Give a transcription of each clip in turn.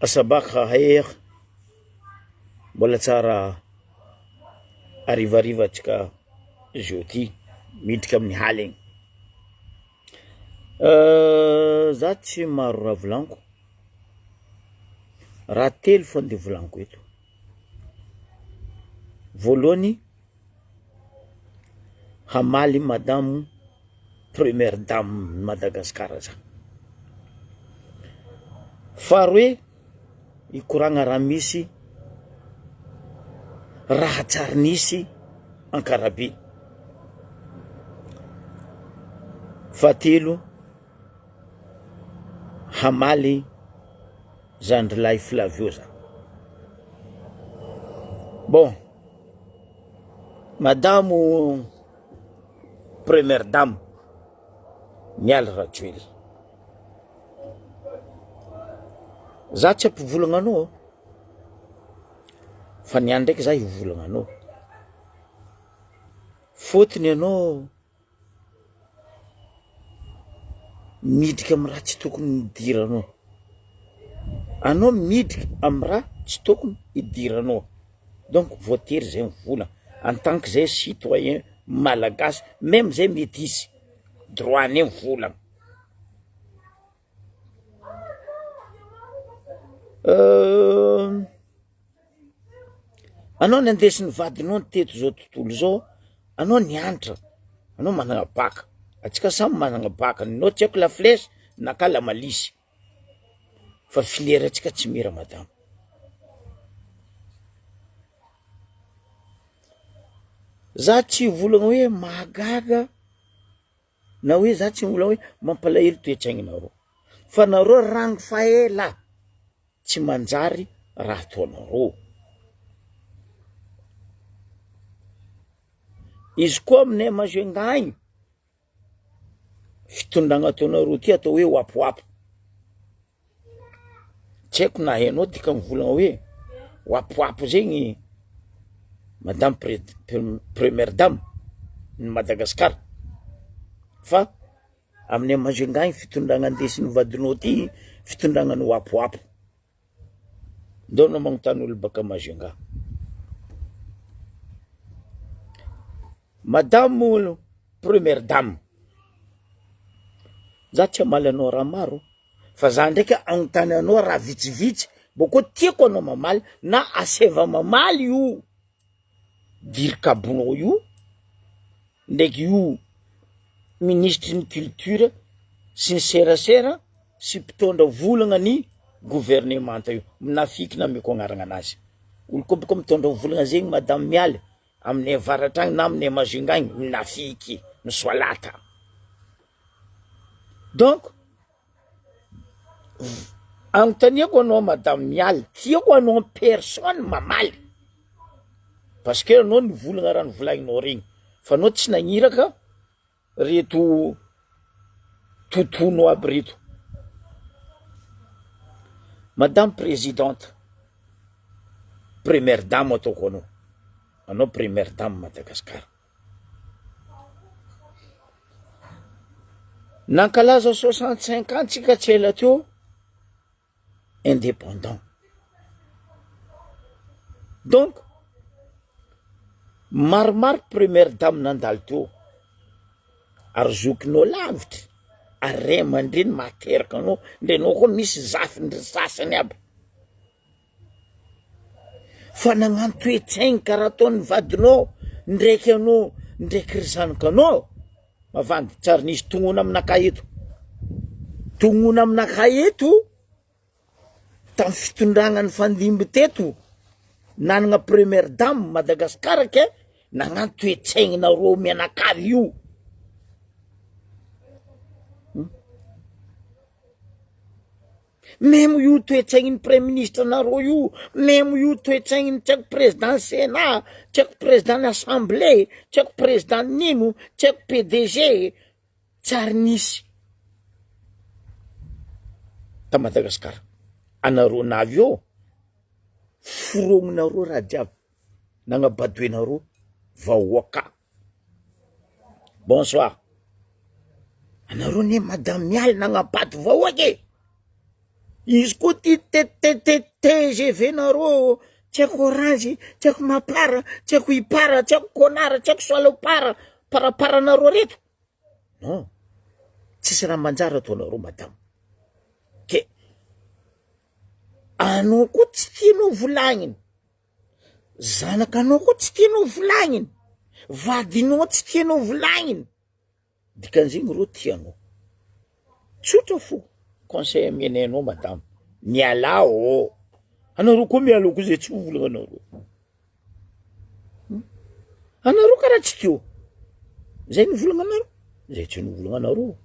Asabaka hair mbola tsara arivariva tsika jeudi midika amin'ny haligny za tsy maro raha volaniko raha telo fo nde volaniko eto voalohany hamaly madame première dame Madagasikara za faharoe ikoragna raha misy raha tsara nisy Ankarabe fahatelo hamaly zandrilahy Flavio za bon madame première dame Miala Rajoely za tsy ampivolagna anao fa niany ndraiky za hivolagna anao fotony anao midika amy raha tsy tokony midiranao anao midika amy raha tsy tokony idiranao donc voatery zay mivolagna en tant que zay citoyen malagasy même zay métis droit ne mivolagna anao nandesiny vadinao teto zao tontolo zao anao nianatra anao managna baka atsika samy managna baka anao tsy haiko la flèche na ka la malisy fa filière atsika tsy mira madame za tsy volagna hoe mahagaga na hoe za tsy volagna hoe mampalahelo toetraignanareo fa nareo rango faela tsy manjary raha ataonareo izy koa aminay Majunga agny fitondragna ataonareo ty atao hoe wapowapo tsy haiko na hainao tika mivolagna hoe wapowapo zegny madame première dame ny Madagasikara fa aminay Majunga agny fitondragna andesiny vadinao ty fitondragna ny wapowapo ndao na magnontany olo baka Majunga madame première dame za tsy amaly anao raha maro fa za ndraiky agnontany anao raha vitsivitsy boko tiako anao mamaly na aseva mamaly io dirikabonao io ndraiky io ministre ny culture sy ny serasera sy mpitondra volagna ny gouvernemanta io minafiky na meko agnaragna anazy olo koa boko mitondra volagna zegny madame Mialy aminay avaratra agny na aminay Majunga agny minafiky misoalata donc agnontaniako anao madame Mialy tiako anao en personne mamaly parce que anao ny volagna raha nivolagninao regny fa anao tsy nagniraka reto tontolo aby reto madame présidente première dame ataoko anao première dame Madagasikara nankalaza 65 ans tsika tsy ela teo indépendant donc maromaro première dame nandalo teo ary zokinao lavitra ary ray aman-dreny materaka anao ndre anao koa misy zafiny sasany aby fa nagnano toetsaigny karaha ataon'ny vadinao ndraiky anao ndraiky ry zanakanao mavandy tsara nisy tonona aminaka eto tamy fitondragna ny fandimby teto nanagna première dame Madagasikara ke nagnano toetsaigny nareo mianakavy io même io toetsaigny ny premier ministre nareo io même io toetsaigny ny tsy haiko président Sénat tsy haiko président assemblée tsy haiko président nino tsy haiko PDG tsary nisy ta Madagasikara anareo navy eo forognonareo raha jiaby nagnabadoenareo vahoaka bonsoir anareo ne madame Mialy nagnabady vahoaka Izy koa ty TGV nareo, tsy haiko orange, tsy haiko mapara, tsy haiko ipara, tsy haiko konara, tsy haiko soalopara, paraparanareo reto. Non, tsisy raha manjary ataonareo madamo. Ke anao koa tsy tianao volagniny, zanakanao koa tsy tianao volagniny, vadinao tsy tianao volagniny, dikan'iziny reo tianao. Tsotra fo conseil amenainao madamo, mialao. Anareo koa mialao koa zay tsy ho volagnanareo. Anareo karaha tsy teo zay nivolagnanareo, zay tsy nivolagnanareo.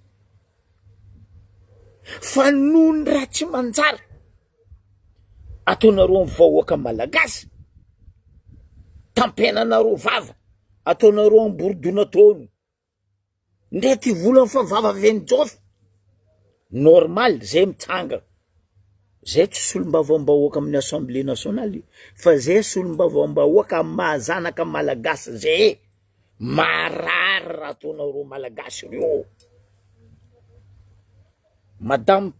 Fa nohony raha tsy manjary ataonareo amin'ny vahoaka malagasy, tampenanareo vava, ataonareo amborodona taony, ndre ty volany fa vava venijofy, normal zay mitsanga. Zay tsy solombavam-bahoaka amin'ny Assemblée nationale, fa zay solombavam-bahoaka amin'ny mahazanaka malagasy zay. Marary raha ataonareo malagasy reo. Madame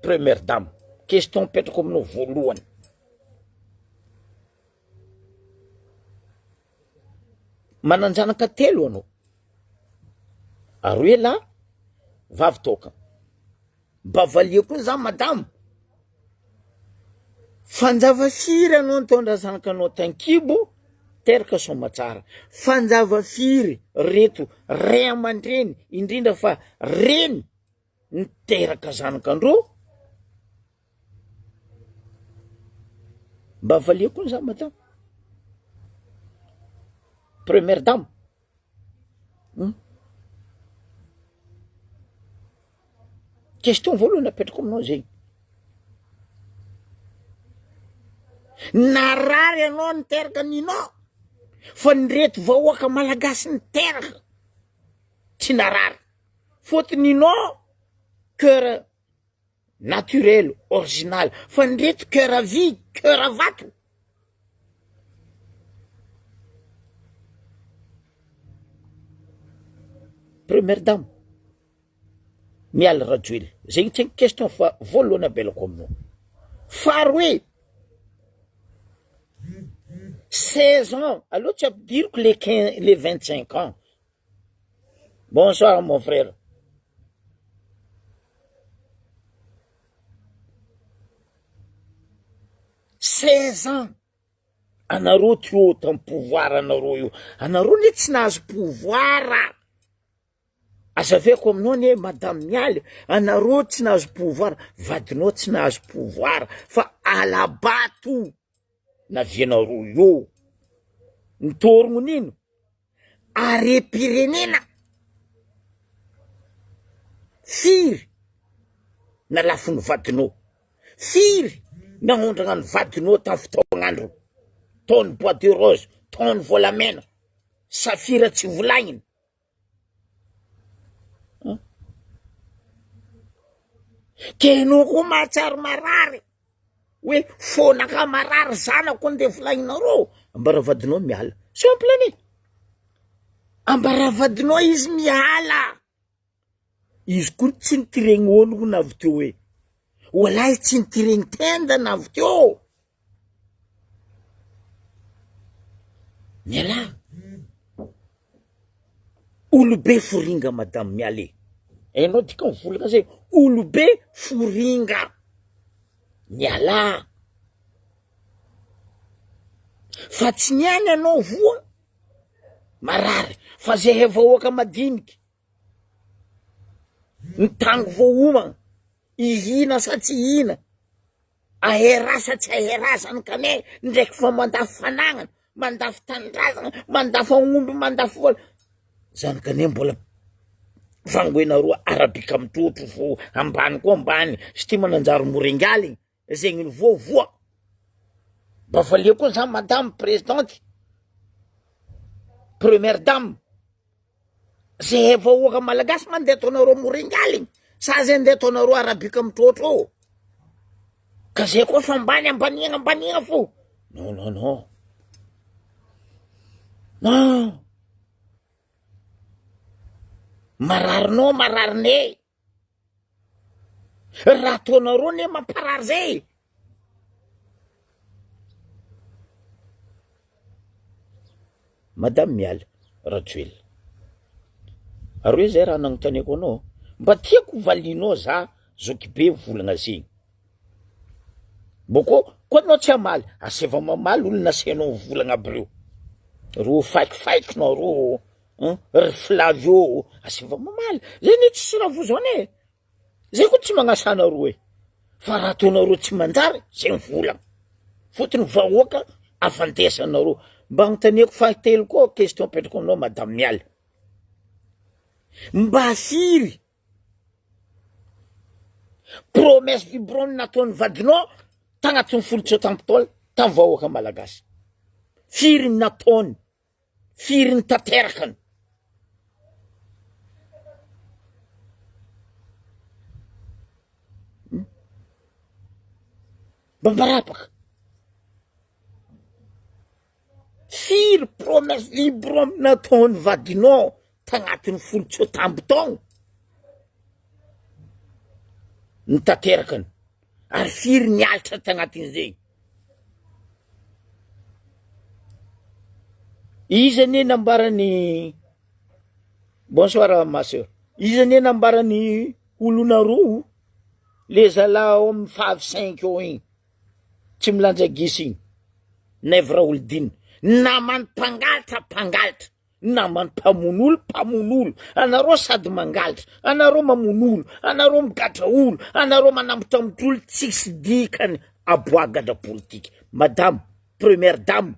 première dame, question petrako aminao voalohany. Mananjanaka telo anao, aroe lahy, vavy toka. Bavalia koa za madame. Fanjava firy anao nitondra zanakanao tankibo, teraka somatsara. Fanjava firy reto ray aman-dreny, indrindra fa reny niteraka zanakandreo. Bavalia koa za madame première dame. Question voalohany apetrako aminao zegny. Narary anao niteraka ninao, fa nireto vahoaka malagasy niteraka tsy narary. Fôtony ninao cœur naturel, original, fa nireto cœur vie, cœur vato. Première dame, miala rajoely. Zegny tsy question fa voalohany abelako aminao. Faharoe, 16 ans, alors tu as dire que les 25 ans. Bonsoir mon frère. Seize ans anareo teo tam pouvoir anareo io. Anareo ne tsy nahazo pouvoir. Azaveko aminao ne madame mialy, anareo tsy nahazo pouvoir, vadinao tsy nahazo pouvoir, fa alabato navianareo io. Nitorogno nino? Are-pirenena. Firy na lafiny vadinao, firy na hondrana ny vadinao tamin'ny fotoagnandro, taony bois de rose, taony volamena, safira tsy volagniny. Kenao koa mahatsary marary hoe fonaka marary zanako nde volagninareo. Ambara vadinao miala, simple ne. Ambara vadinao izy miala. Izy koa tsy nitiregny olo na avy teo hoe walahy tsy nitiregny tenda na avy teo. Miala. Olobe foringa madame miale. Enao dika mivolagna zay, olobe foringa. Miala. Fa tsy niany anao voa marary, fa zay vahoaka madiniky nitango voahomagna, ihina sa tsy ihina, ahera sa tsy ahera zanakane, ndraiky fa mandafy fanagnana, mandafy tanindrazana, mandafy aomby, mandafy vola. Zanakane mbola vangoenareo arabika mitrotro fo ambany koa ambany, sy ty mananjary moringaly zegny voavoa. Bavalia koa za madame présidente, première dame, zay vahoaka malagasy mandeha ataonareo moringaly, sa zay ndeha ataonareo arabika mitrotro. Ka zay koa fa ambanigna fo. Non, non, non. Non. Mararinao mararine. raha ataonareo ne mamparary zay. Madame miala Rajoelina, aroe zay raha nagnontaniako anao, mba tiako valinao za zokibe volagna zegny. Boko koa anao tsy amaly, aseva mamaly olona asianao volagna aby reo. Ro faikifaikinao ro ry Flavio aseva mamaly. Zay ne tsy ravozoane. Zay koa tsy magnasana ro e. Fa raha ataonareo tsy manjary, zay volagna. Fotony vahoaka afantesanareo. Mba agnontaniako fahatelo koa question petrako aminao Madame miala. Mba firy promesse vibrone nataony vadinao tagnatin'ny folo tsaotam-taona tamin'ny vahoaka malagasy. Firy nataony, firy ny tanterakany. Bambarapaka. Firy promesse vibrone nataony vadinao tagnatin'ny folo tsaotam-taona ny tanterakany. Ary firy nialatra tagnatin'izay. Iza ne nambarany bonsoir ma sœur. Iza ne nambarany olona roa le zalao amin'ny 5 eo igny tsy milanja gisy igny. Nevra Oldin namany mpangalatra namany mpamonolo. Anareo sady mangalatra, anareo mamonolo, anareo migatra olo, anareo manambotra olo tsisy dikany aboagatra politika. Madame première dame,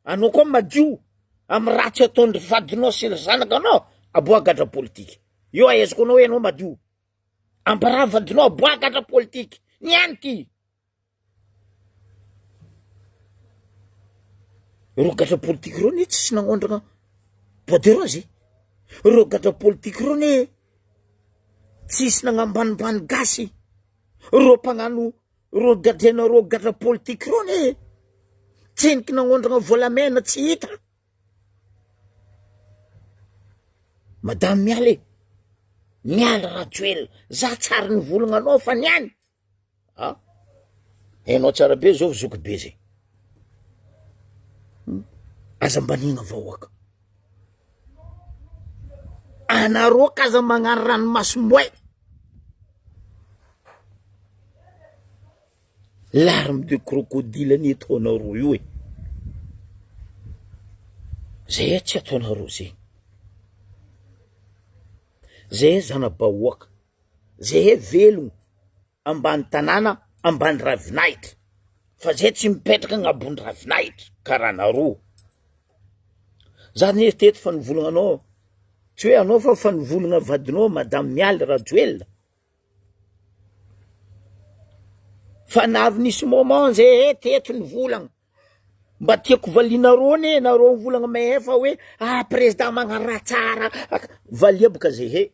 anao koa madio amy ratsy ataon'ny vadinao sy zanakanao aboagatra politika. Io aezako anao enao madio. Ambara vadinao aboagatra politika. Niany ty. Ro gatra politika ro ne tsisy nagnondrana boaderozy. Ro gatra politika ro ne tsisy nagnambanimbany gasy. Ro mpagnano ro gadena ro gatra politika ro ne tseniky nagnondrana volamena tsy hita. Madame miala Rajoelina, za tsara ny volagna anao fa niany. Enao tsara be zao zoky be zay. Aza mbanina vahoaka. Anareo kaza magnano ranomasimboay. Larme de crocodile ni ataonareo io e. Zay tsy ataonareo zay. Zay zana-bahoaka. Zay velogno ambany tanàna, ambany ravinahitra. Fa zay tsy mipetraka agnabony ravinahitra karaha nareo. Za neritety fa nivolagna anao, tsy hoe anao fa nivolagna vadinao Madame miala Rajoelina. Fa navy nisy moment zay teto nivolagna. Mba tiako valinareo ne nareo volagna mehefa hoe président magnano raha tsara. Valia boka zay he.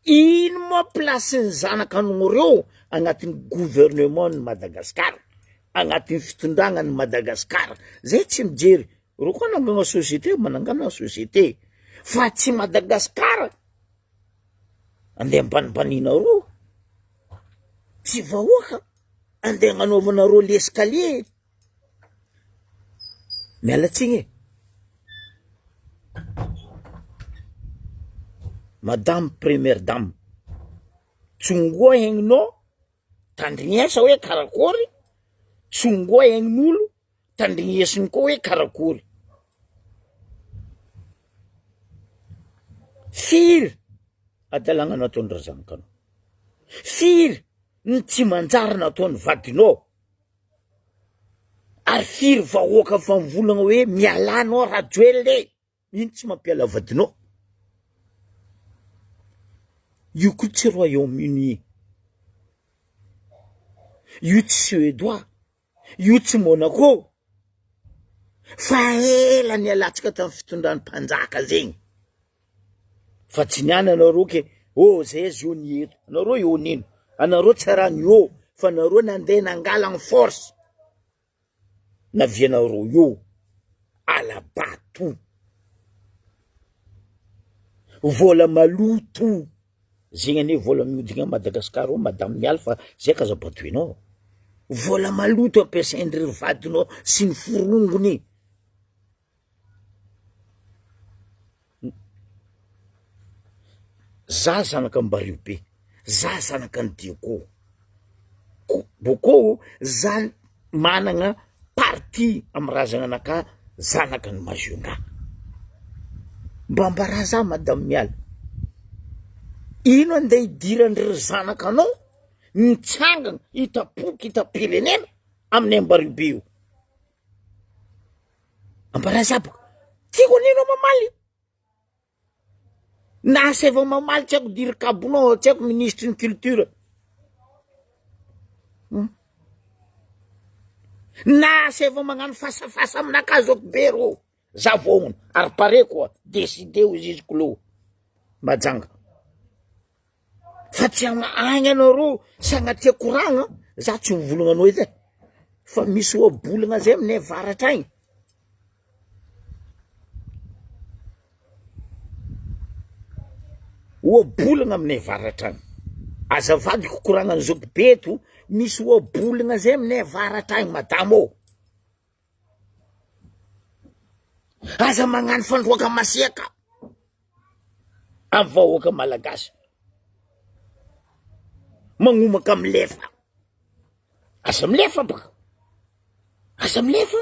Ino mo place ny zanakan'oreo agnatin'ny gouvernement ny Madagasikara, agnatin'ny fitondrana ny Madagasikara. Zay tsy mijery. Ro koa nangana société, manangana société. Fa tsy Madagasikara. Andeha ambanibaninareo. Tsy vahoaka. Andeha agnanaovanareo l'escalier. Mialatsigny. Madame première dame, tsongoa egninao tandrignesa hoe karakory, tsongoa egnin'olo tandrignesiny koa hoe karakory. Firy adalagna nataony razanakanao. Firy ny tsy manjary nataony vadinao. Ary firy vahoaka fa mivolagna hoe mialanao Rajoelina. Ino tsy mampiala vadinao. Io koa tsy Royaume-Uni, io tsy Suédois, io tsy Monaco. Fa ela ny alatsika tamin'ny fitondran'ny mpanjaka zegny. Fa tsy niana anareo ke zay zio ny eto. Anareo io nino. Anareo tsara ny io. Fa anareo nandeha nangala ny force. Na vienareo io. Alabato. Vola maloto. zegny ane vola miodigna Madagasikara madame miala fa zay kazabatoinao vola maloto ampiasaindry vadinao sy ny forongony za zanaka Mbariobe za zanaka ny Diego boko za managna parti amrazagna anaka zanaka ny Majunga mbambara za madame miala ino andeha idirandry zanaka anao nitsangana itapoky itapirenena amin'ny Mbariobe io ambara boka tiako anino mamaly na seva mamaly tsy haiko diry kabonao tsy haiko ministre ny culture na seva magnano fasafasa aminakazo be ro za vognona ary pare koa décidé ho izy kolo majanga fa tsy agny anao ro sagnatia koragna za tsy mivolagna anao edy fa misy oabolagna zay aminay avaratra agny oabolagna aminay avaratra agny azavady kokoragna ny zoky beto misy oabolagna zay aminay avaratra agny madamo ô aza magnano fandroaka masiaka amin'ny vahoaka malagasy magnomaka milefa asa milefa baka asa milefa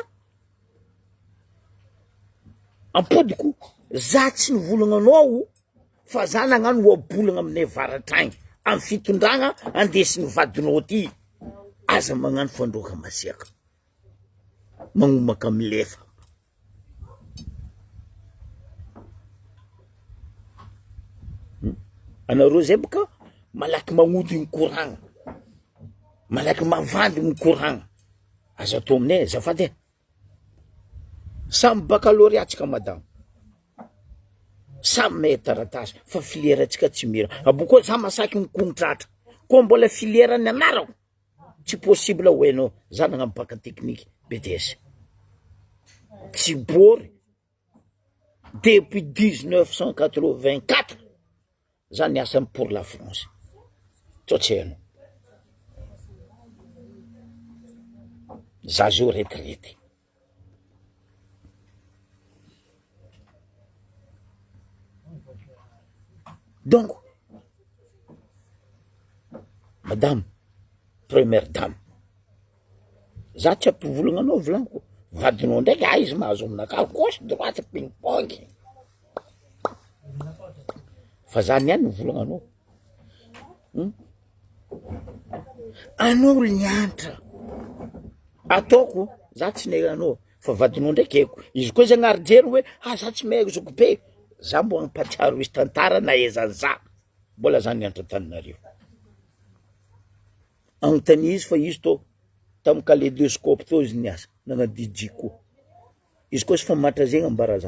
ampodiko za tsy nivolagna anao fa za nagnano oabolagna aminay avaratra agny amin'ny fitondragna andesiny vadinao ty aza magnano fandroaka masiaka magnomaka milefa anareo zay boka malaky magnody ny koragna malaky mavandy ny koragna aza atao aminay zafady samy baccalauréat tsika madame samy mahay taratasy fa filière tsika tsy mira abokoa za masaky mikontratra koa mbola filière ny anarako tsy possible ho hainao za nagnano bac technique BTS tsy bory depuis 1984 za niasa pour la France tsotsy hainao za zo retraité donc madame première dame za tsy ampivolagna anao volaniko vadinao ndraiky izy mahazo aminaka gauche droite ping pong fa za niany nivolagna anao anao niantra ataoko za tsy nahy anao fa vadinao ndraiky haiko izy koa zagnary jery hoe za tsy mahay zoko be za mbo ampatsiaro izy tantara na ezany za mbola za niantra Tananarivo agnontany izy fa izy to tamy kaléidoscope to izy niasa nagnadijiko izy koa sy fa matra zegny ambara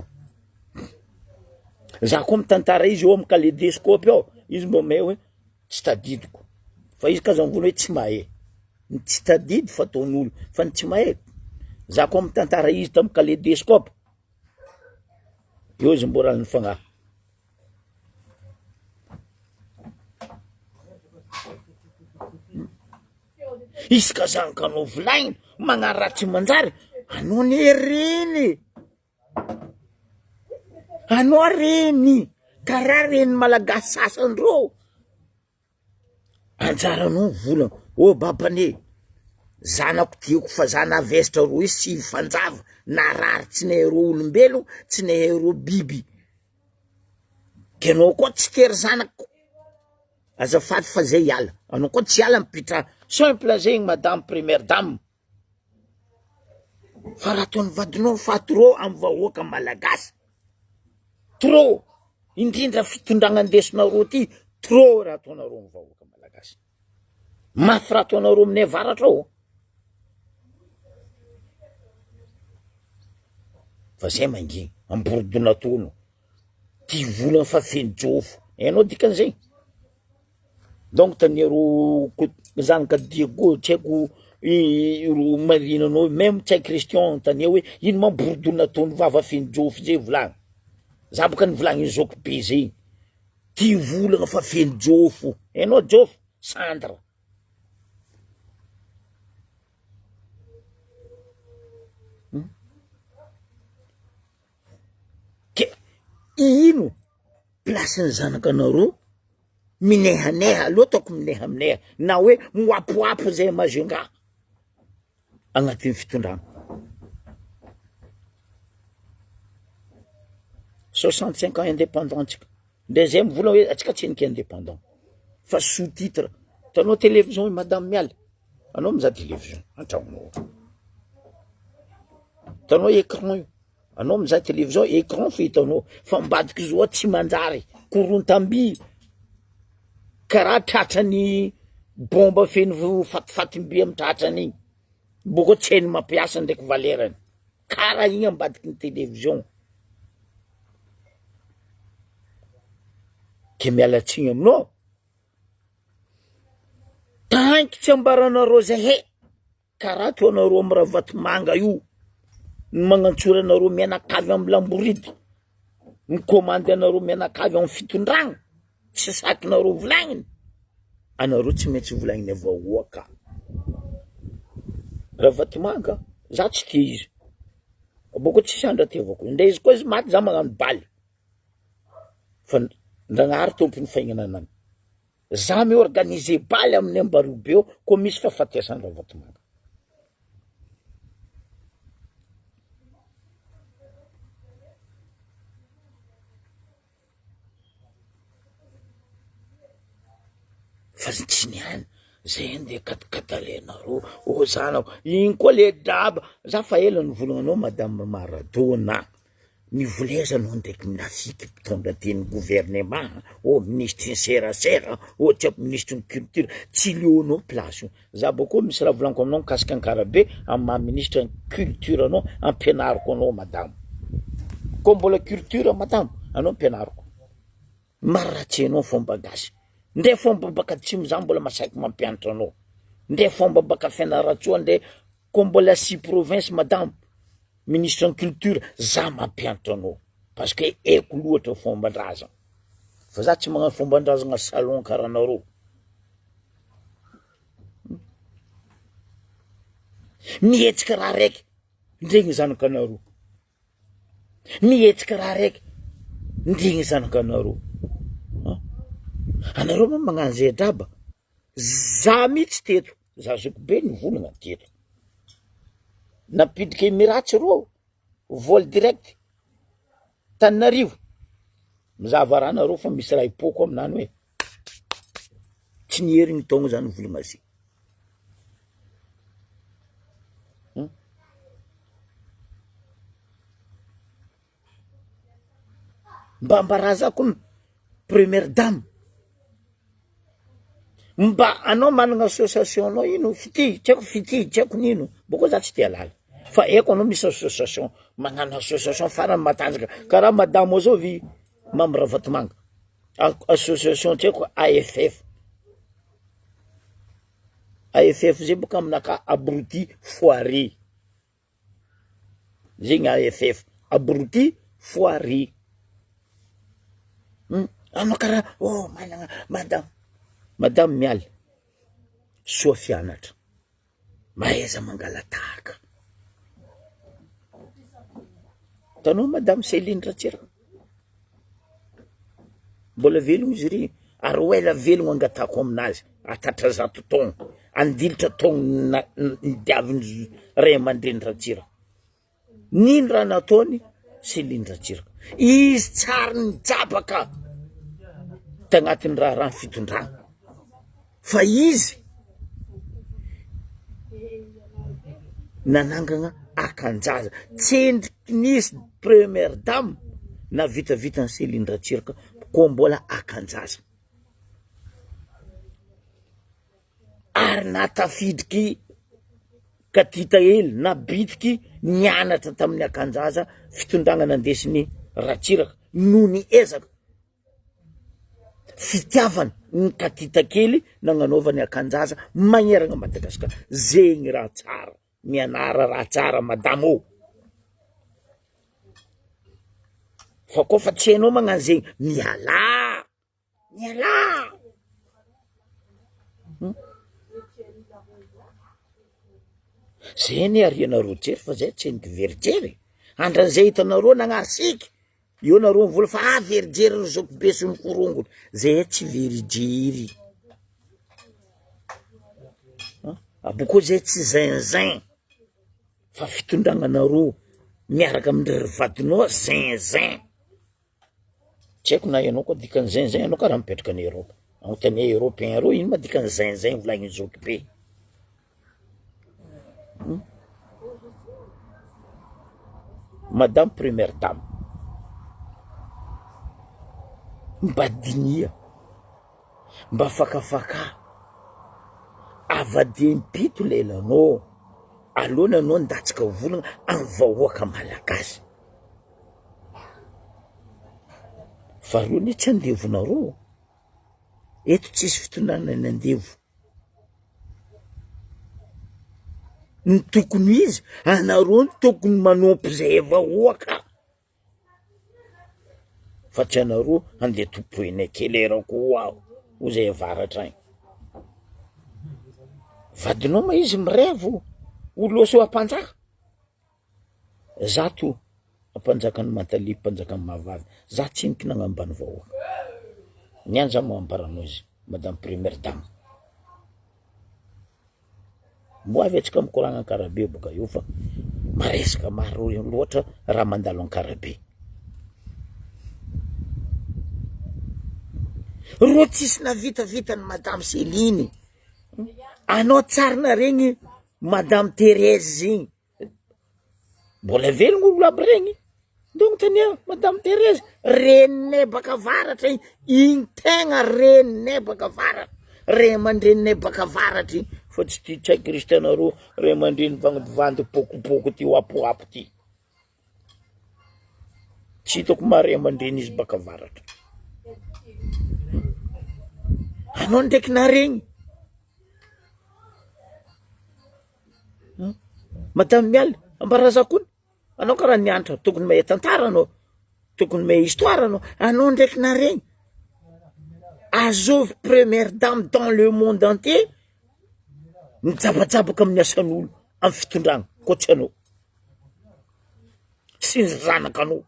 za koa mitantara izy eo amy kaléidoscope eo izy mbo mahay hoe tsy tadidiko fa izy kaza mivona hoe tsy mahay tsy tadidy fa ataon'olo fa ny tsy mahay za koa mitantara izy tamy kaléidoscope eo izy mbo rano fagnahy izy ka zanaka anao volagny magnano raha tsy manjary anao ne reny anao reny karaha reny malagasy sasandreo anjaranao volagna ô babane zanako tiako fa za navesitra ro izy tsy fanjava narary tsy nahay ro olombelo tsy nahay ro biby ke anao koa tsy tery zanako azafady fa zay iala anao koa tsy iala mipitra simple zegny madame première dame fa raha ataony vadinao fa trop amy vahoaka malagasy trop indrindra fitondragna andesinareo ty trop raha ataonareo amy vahoaka malagasy mafy raha ataonareo aminay avaratra ao fa zay mangigny amborodonatono ty volagna fa feno jofo hainao dikan'izay donc tanero zanaka Diego tsy haiko ro marinanao même tsy haiko Christian tania hoe ino mamborodonatono vava feno jofo zay volagny za boka ny volagny zoko be zay tia volagna fa feno jofo, hainao jofo Sandra. Ke ino plasin'ny zanakanareo minehaneha aloha ataoko mineha na hoe moapoapo zay mazonga agnatin'ny fitondrana 65 ans indépendant tsika ndre zay mivola hoe atsika tsy niky indépendant fa sous-titre tanao télévision madame miala anao mizaha télévision antragnonao tanao écran io anao mizaha télévision écran fitanao fa mbadiky zoa tsy manjary korontamby karaha tratrany bomba feno fatifatim-by amy tratrany igny boko tsy hainy mampiasa ndraiky valerany karaha igny ambadiky ny télévision. Ke miala tsiny aminao tanky tsy ambaranareo zay he karaha to anareo amy raha vatomanga io ny magnantsora anareo mianakavy amy lamboridy ny komandy anareo mianakavy amy fitondragna tsy sakinareo volagniny anareo tsy maintsy volagniny avao ka raha vatomanga za tsy tia izy boko tsy sandra ty avao ko ndre izy koa izy maty za magnano baly fa ndragnahary tompony faignana anany za miorganize baly amin'ny ambarobe eo ko misy fahafatesany raha vatomanga fa tsy niany zay nde katakalenareo o zanao igny koa le draba za fa ela nivolagnanao madame Maradona nivolezanao ndraiky minafiky mpitondra teny gouvernement o ministre serasera o tsy ministre ny culture tsy leonao place za boko misy raha volaniko aminao mikasika ankarabe amy maha ministre ny culture anao ampianariko anao madame ko mbola culture madame anao ampianariko maratsy anao fomba gasy ndre fomba baka atsimo za mbola masaiky mampianatra anao ndre fomba baka fianaratsoa ndre ko mbola 6 province madame ministre en culture za mampianatra anao parce que eko loatra fomban-draza fa za tsy magnano fomban-drazagna salon karaha anareo mihetsika raha raiky ndregny zanakanareo mihetsika raha raiky ndregny zanakanareo anareo moa magnano zay draba za mihitsy teto za zoko be nivolagna teto napidika miratsy rô vol direct Tananarivo mizava raha nareo fa misy raha ipoko aminany hoe tsy nierigny taogno zany volagna azy mba raha zako première dame mba anao managna association anao ino fity tsy haiko nino boko za tsy tia lala fa eko anao misy association magnano association farany matanjaka karaha madamo zao vi mamy raha vatomanga association tsy haiko AFF zay boka aminaka abruti foiré zegny AFF abruti foiré anao karaha oh managna madame miala soa fianatra mahaiza mangalatahaka tanao madame Céline Ratsiraka mbola velogno izy ry ary oela velogno angatako aminazy atatra zato taogno andilitra taogno nidiaviny ray aman-dreny Ratsiraka nino raha nataony Céline Ratsiraka izy tsara nijabaka tagnatin'ny raha fitondrana fa izy nanangana akanjaza tsendriky nisy première dame na vitavitany Céline Ratsiraka ko mbola akanjaza ary natafidriky katita hely na bitiky nianatra tamin'ny akanjaza fitondrana nandesiny Ratsiraka no ny ezaka fitiavana ny katita kely nagnanaovany akanjaza magneragna Madagasikara zegny raha tsara mianara raha tsara madamo o fa koa fa tsy hainao magnano zegny miala miala. Zay ny arianareo jery fa zay tsy ny verijery andran'izay hitanareo nagnarisiky eo nareo mivola fa verijery ry zoko be sy ny korongony zay tsy verijery aboko zay tsy zinzin fa fitondragnanareo miaraka amindry vadinao zinzin tsy haiko na ianao koa dikany zinzin ianao karaha mipetraka any Europe agnontany européen reo ino ma dikany zinzin volagny zoko be Madame Première Dame mba dinia mba fakafaka avade mpito lelanao alona anao ndatsika volagna amin'ny vahoaka malagasy faharoany tsy andevonareo eto tsisy fitondrana andevo ny tokony izy anareo ny tokony manompy zay vahoaka fa tsy anareo andeha tompoina kelera koa ho zay avaratra agny vadinao ma izy mirevo oloso ampanjaka zato ampanjakany Mantali ampanjakany Mahavavy za tsy nikinana ambany vahoaka nianja mambaranao izy Madame Première Dame mbo avy atsika mikoragna karabe boka io fa maresaka maro loatra raha mandalo an-karabe ro tsisy navitavitany Madame Céline anao tsarina regny Madame Thérèse zegny mbola velogno olo aby regny donc tania Madame Thérèse reninay baka avaratra igny tegna reninay baka avaratra re mandreninay baka avaratra igny fa tsy ty tsy haiko kristianareo re mandreny vandivandy pokopoko ty oapoapo ty tsy hitako mare mandreny izy baka avaratra anao ndraiky naregny Madame Mialy ambarazakony anao karaha nianatra tokony mahay tantara anao tokony mahay histoire anao ndraiky naregny azovy Première Dame dans le monde entier mijabajabaka amin'ny asan'olo amin'ny fitondragna koatsy anao sy ny zanakanao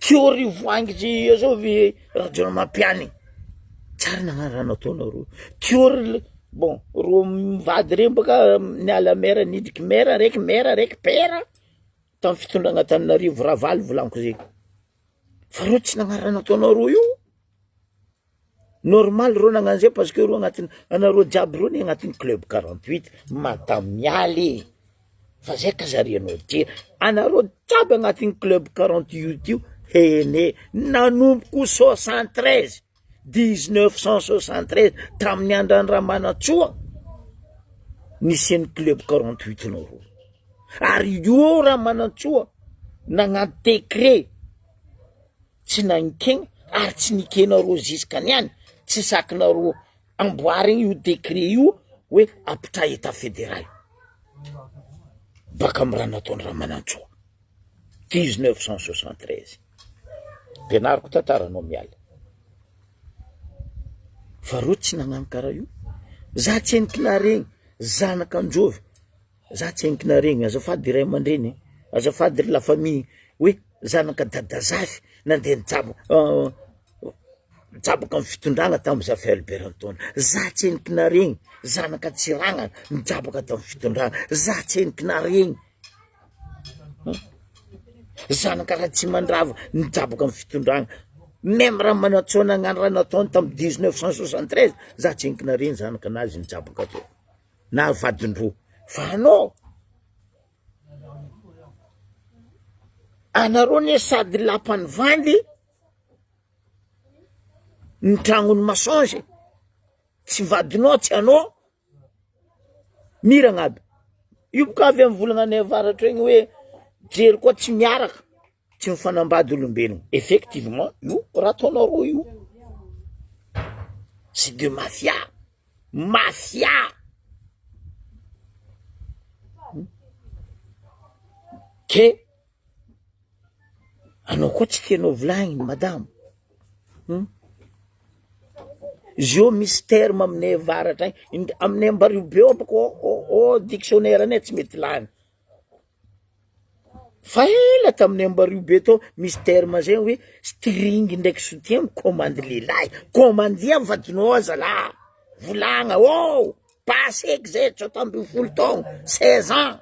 teori voangitry azovy radio mampiany tsara nagnaraha nataonareo teori bon ro mivady regny baka niala mera nidriky mera raiky pera tamin'ny fitondragna Antananarivo ravaly volaniko zegny fa ro tsy nagnaraha nataonareo io normal ro nagnano zay parce que ro agnatiny anareo jiaby ro ny agnatiny club 48 Madame Mialy fa zay kazarianao ty anareo jiaby agnatiny club 48 io ene nanomboko 73 1973 tamin'ny andran'ny Ramanantsoa nisy club 48 nareo ary io Ramanantsoa nagnano décret tsy nanikegna ary tsy nikenareo ziskaniany tsy sakinareo amboary io décret io hoe apitra état fédéral baka amin'ny raha nataony Ramanantsoa 1973 penariko tantaranao Mialy fa ro tsy nagnano karaha io za tsy enikina regny zanaka anjovy za tsy enikina regny azafady ray aman-dreny azafady la famille hoe zanaka dadazafy nandeha nijabaka amin'ny fitondragna tamin'ny Zafy Albert Antony za tsy enikina regny zanaka Tsiragna nijabaka tamin'ny fitondragna za tsy enikina regny zanaka Ratsimandrava nijabaka amin'ny fitondragna même raha Ramanantsoa nagnano raha nataony tamin'ny 1973 za tsy enikina regny zanaka anazy nijabaka teo na vadindroa fa anareo ne sady lapany vandy ny tragnony masonge tsy vadinao tsy anao miragna aby io boka avy amin'ny volagna any avaratra igny hoe jery koa tsy miaraka tsy mifanambady olombelogno. Effectivement io raha ataonareo io c'est de mafia ke anao koa tsy tianao volagniny madamo. Zio misy terme aminay avaratra aminay Ambaribe boko dictionnaire anay tsy mety lany fa ela taminay Ambaribe to misy terme zay hoe string ndraiky soutien commande lelahy commandia vadinao zala volagna paseky zay 17 taogno 16 ans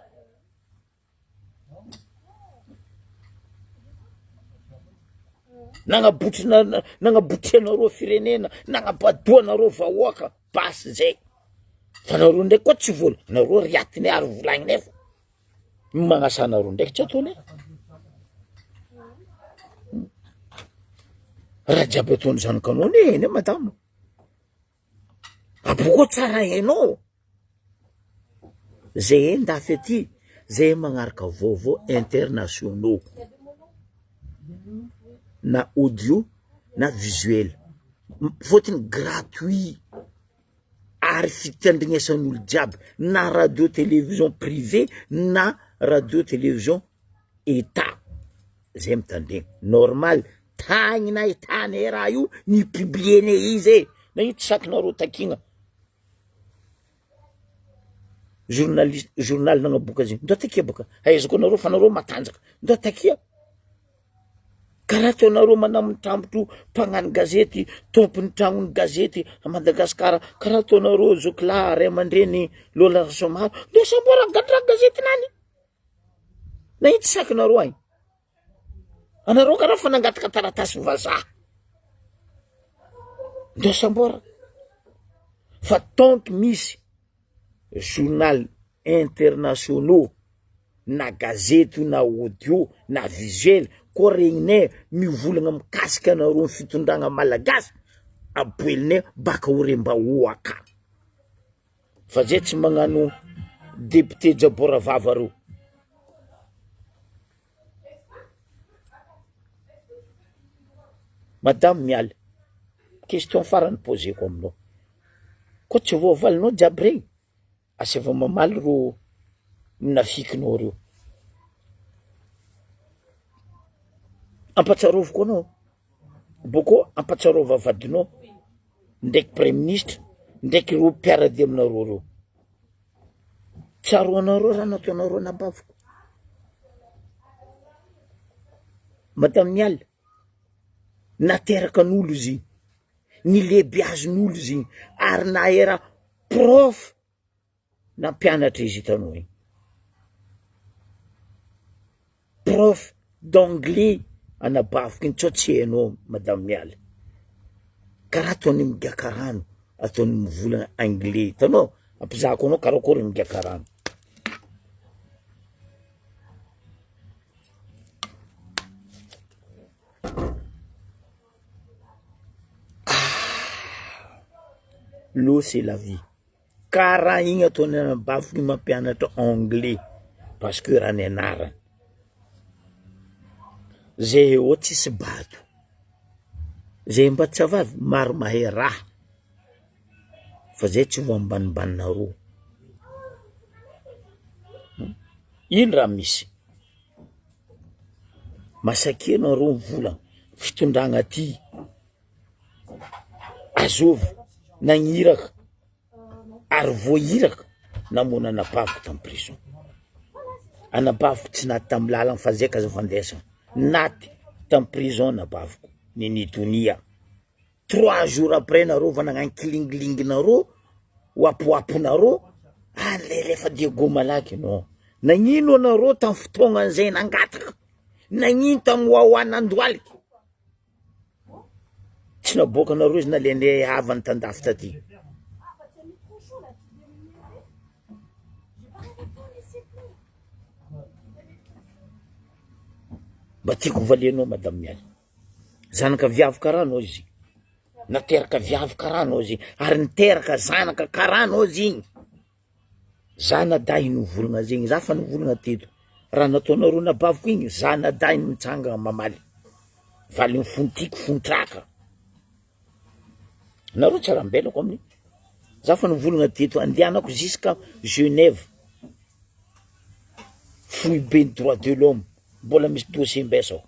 nagnabotry anareo firenena nagnabadoanareo vahoaka basy zay fa nareo ndraiky koa tsy vola nareo riatiny ary volagninay fa magnasanareo ndraiky tsy ataonay raha jiaby ataony zanakanao eny madamo aboko tsara hainao zay ndafy aty zay magnaraka vaovao internationaux na audio na visuel fôtiny gratuit ary fitandrignesan'olo jiaby na radio télévision privé na radio télévision état zay mitandregny normal tagny na itany raha io ny publiene izy na io tsy sakinareo takigna journal nagnaboka azy ndo takia baka aizako anareo fa nareo matanjaka ndo takia karaha ataonareo manamotambotro mpagnano gazety tompony tragnony gazety a Madagasikara karaha ataonareo zokla ray aman-dreny Lola Somaro ndo sambora gadra gazety nany na io tsy sakinareo agny anareo karaha fa nangataka taratasy vazaha ndo sambora fa tonky misy journal internationaux na gazety na audio na visuel ko regninay mivolagna mikasika anareo fitondragna malagasy aboelinay baka oremba oaka fa zay tsy magnano député Jabora Vava reo madame miala question farany poseko aminao ko tsy voavalinao jiaby regny aseva mamaly ro minafikinao reo ampatsaroviko anao boko ampatsarova vadinao ndraiky premier ministre ndraiky ro mpiaradia aminareo reo tsaroanareo raha nataonareo nabaviko madame miala nateraka n'olo izy ny lehibeazon'olo izy ary na era prof na mpianatra izy hitanao igny prof d'anglais anabaviko iny tsao tsy hainao madame miala karaha ataony migaka rano ataony mivolagna anglais hitanao ampizahako anao karakory migaka rano l'eau c'est la vie karaha igny ataony anabaviko mampianatra anglais parce que raha ny anarany zay eo tsisy bato zay mba tsy avavy maro mahay raha fa zay tsy vo ambanimbaninareo ino raha misy masakianareo mivolagna fitondragna ty azovy nagniraka ary voahiraka namona anabaviko tamy prison anabaviko tsy naty tamy lalagna fa zay ka zavandesana naty tamy prison anabaviko ninitonia 3 jours après nareo va nagnano kilingilinginareo wapowaponareo lefa diego malaky non nagnino anareo tamy fotoagna zay nangataka nagnino tamy hoanandoaliky tsy naboaka anareo izy nalende havany tandafy taty mba tiako valianao madame miala zanaka viavy karaha anao izy nateraka viavy karaha anao izy ary niteraka zanaka karaha anao izy igny zana dahy novolagna zegny za fa novolagna teto raha nataonareo nabaviko igny zanadainy mitsanga mamaly valy ny fontiky fontraka nareo tsara mbelako amin'iny za fa nivolagna teto andehanako jusqu'à Genève foy be ny droit de l'homme mbola misy dossier mbesao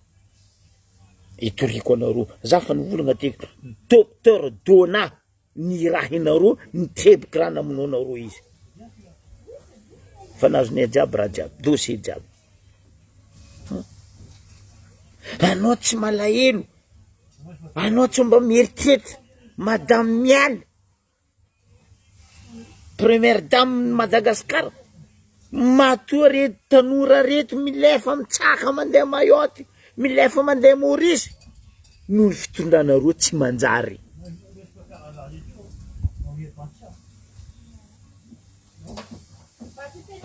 itoriko anareo za fa nivolagna teto docteur Dona ny raha inareo nitrebiky raha naminao nareo izy fa nazonay jiaby raha jiaby dossier jiaby anao tsy malahelo anao tsy mba mieritreritra madame Mialy première dame Madagasikara matoa reto tanora reto milefa mitsaka mandeha Mayotte milefa mandeha Maurice noho ny fitondranareo tsy manjary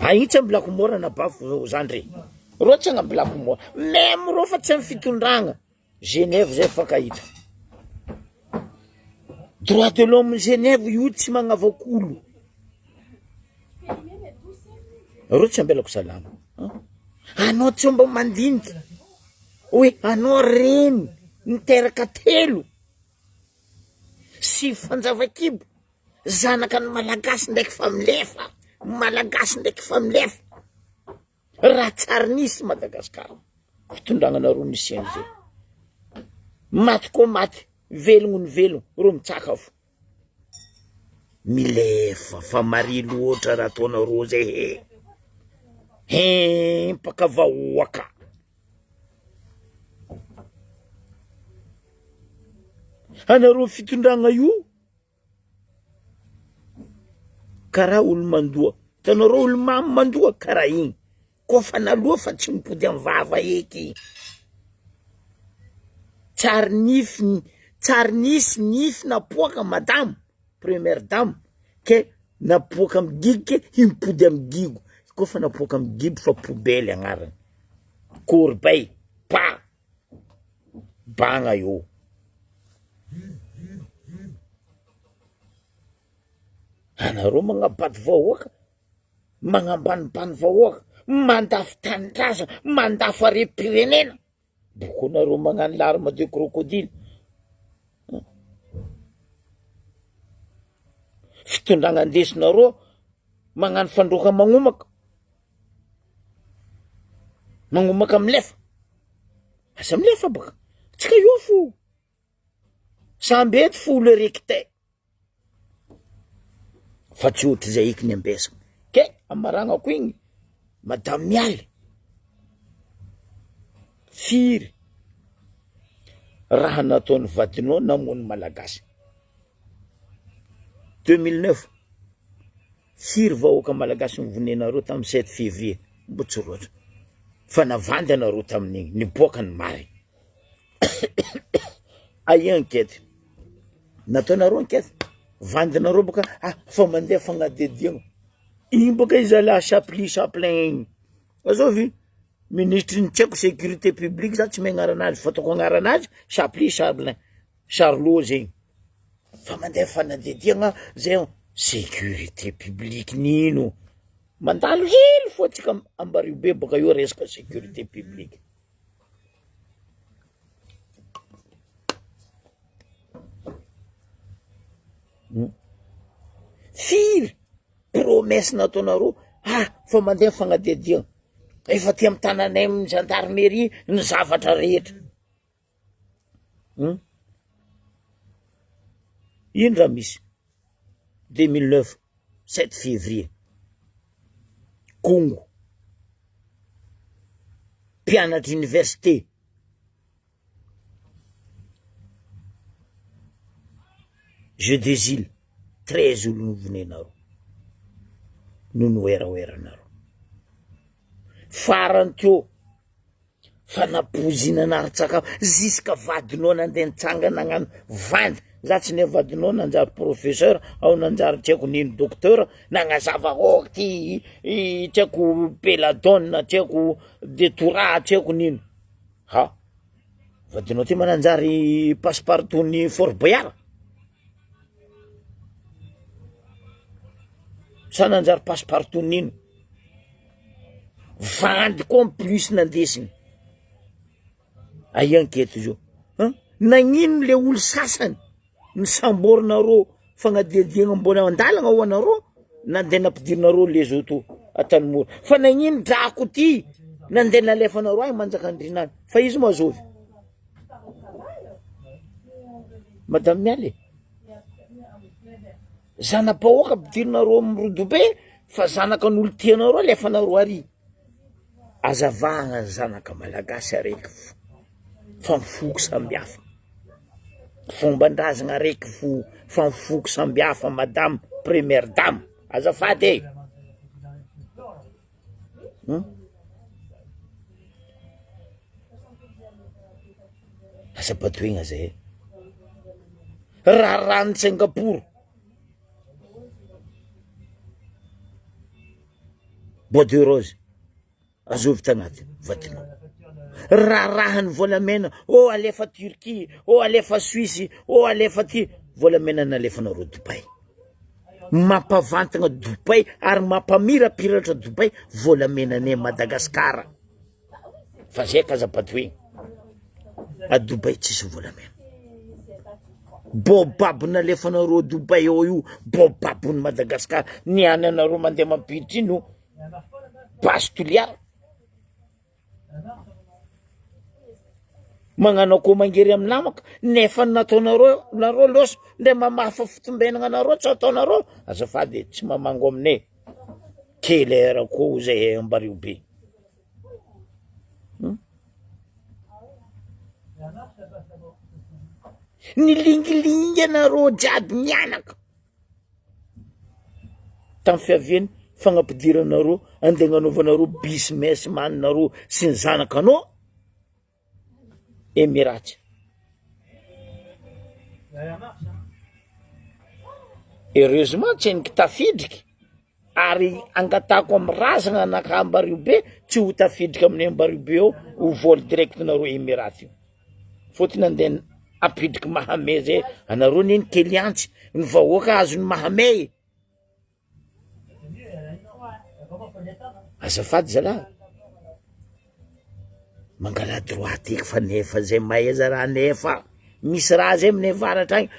aitsy ambilako mora nabaviko zandre ro tsy agnambilako mora même ro fa tsy amy fitondragna Genève zay fakahita droit de l'homme Genève io tsy magnavak'olo ro tsy ambelako salama anao tsy mba mandinika hoe anao reny niteraka telo sy fanjavakibo zanaka ny malagasy ndraiky familefa malagasy ndraiky familefa raha tsary nisy Madagasikara fitondragnanareo nisy an'izay maty ko maty velogno ny velogno ro mitsaka fo milefa fa mari loatra raha ataonareo zay mpaka vahoaka anareo fitondragna io karaha olo mandoa tanareo olo mamy mandoa karaha igny kofa naloha fa tsy mipody amy vava eky tsary nisy nify napoaka madame première dame ke napoaka amy gigy ke impody amy gigo kofa napoaka amy giby fa poubelle agnarany corbeille pa bagna io anareo magnabady vahoaka magnambanibany vahoaka mandafy tanidraza mandafy arem-pirenena boko anareo magnano larme de crocodile fitondragna andesinareo magnano fandroaka magnomaka milefa asa milefa baka tsika io fo samby eto fo olo rekitay fa tsy ohatry zay eky ny ambesako ke amaragnako igny madame Mialy firy raha nataony vadinao namony malagasy 2009 firy vahoaka malagasy nivonenareo tamy 7 février mbo tsy roatra fa navandy anareo tamin'igny niboaka ny mary ai enquête nataonareo enquête vandinareo boka fa mandeha fagnadediagna igny boka izy ala chaplin igny azovy ministre ny tseko sécurité publique za tsy megnaranazy fataoko agnaranazy chaplin Charlot zegny fa mandeha fanadediagna zay sécurité publique nino mandalo hely fo atsika ambario be boka io resaka sécurité publique firy promesse nataonareo fa mandeha fagnadediagna efa ty amy tananay amy gendarmerie ny zavatra rehetra ino raha misy 2009 7 février Congo mpianatra université jeu des îles 13 olo novonenareo no noeraoeranareo farany teo fa napozina narin-tsakafo ziska vadinao nandeha nitsanga nagnano vandy za tsy ne vadinao nanjary professeur ao nanjary tsy haiko nino docteur nagnazava ty tsy haiko peladone tsy haiko detoura tsy haiko nino vadinao ty mananjary passepartout ny Fort Boyard sa nanjary passepartout nino vandy koa plus nandesiny enquête zao nagnino le olo sasany ny samborinareo fagnadiadiagna mbona andalagna ho anareo nandeha nampidirinareo le zao to Antanimora fa nagnino drako ty nandeha nalefanareo agny manjakandrinany fa izy mazovy madame Mialy zanam-pahoaka ampidirinareo mirodobe fa zanakan'olo tianareo alefanareo ary azavagna zanaka malagasy araiky fa mifoko sambihafa fomban-drazagna araiky fa mifoko sambihafa madame première dame azafady asa-patoigna zay raharany Singapour bois de rose azovy tagnaty vatinao rahany volamena alefa Turquie alefa Suisse alefa ty volamena nalefanareo Dubai mampavantagna Dubai ary mampamirapiratra Dubai volamenanay Madagasikara fa zay kazapatoigna a Dubai tsisy volamena bobab nalefanareo Dubai io bobabony Madagasikara niany anareo mandeha mampiditry ino basy toliara magnano ako mangery amin'ny namaka nefa nataonareo loso nde mamafa fitombenagna anareo tsy ataonareo azafady tsy mamango aminay kelera ko zay ambario be nilingilingy anareo jiaby mianaka tamin'ny fiaviany fagnapidiranareo andeha gnanaovanareo business maninareo sy ny zanakanao Emiraty heureusement tsy henoko tafidriky ary angatako amin'ny razagna anaka ambario be tsy ho tafidriky amin'ny ambario be ao ho vol direct nareo Emiraty io fotony andeha apidriky Mahamay zay anareo neny keliantsy ny vahoaka azony Mahamay azafady zalahy mangala droite eky fa nefa zay mahaiza raha nefa misy raha zay aminay varatra agny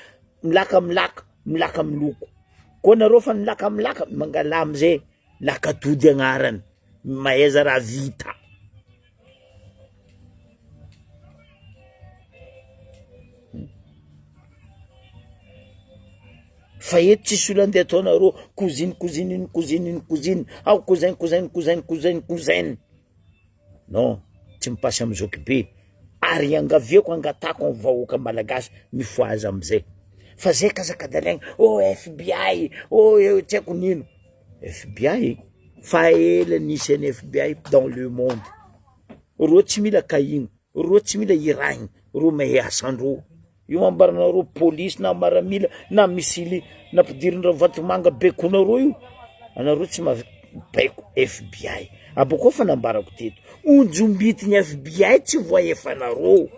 milaka miloko koa nareo fa nilaka mangala amizay lakatody agnarany mahaiza raha vita fa eto tsisy olo andeha ataonareo cousine ao cousin non tsy mipasy amizao kibe ary angaviako angatako amin'ny vahoaka malagasy mifoaza amizay fa zay kazakadalaigna FBI tsy haiko nino FBI fa ela nisy any FBI dans le monde ro tsy mila kahigny ro tsy mila iragny ro mahay asandro io ambaranareo police na maramila na misily nampidirinareo vatomanga bekonareo io anareo tsy mabaiko FBI aboko fa nambarako teto onjombitiny FBI tsy voaefanareo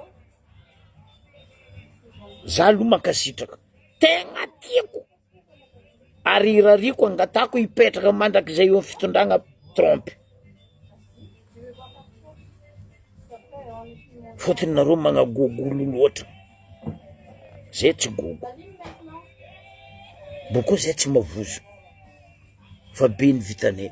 za aloha mankasitraka tegna tiako ary irariko angatako hipetraka mandrakizay eo amin'ny fitondragna Trump fotony nareo magnagogolo loatra zay tsy gogo boko zay tsy mavozo fa be ny vitanay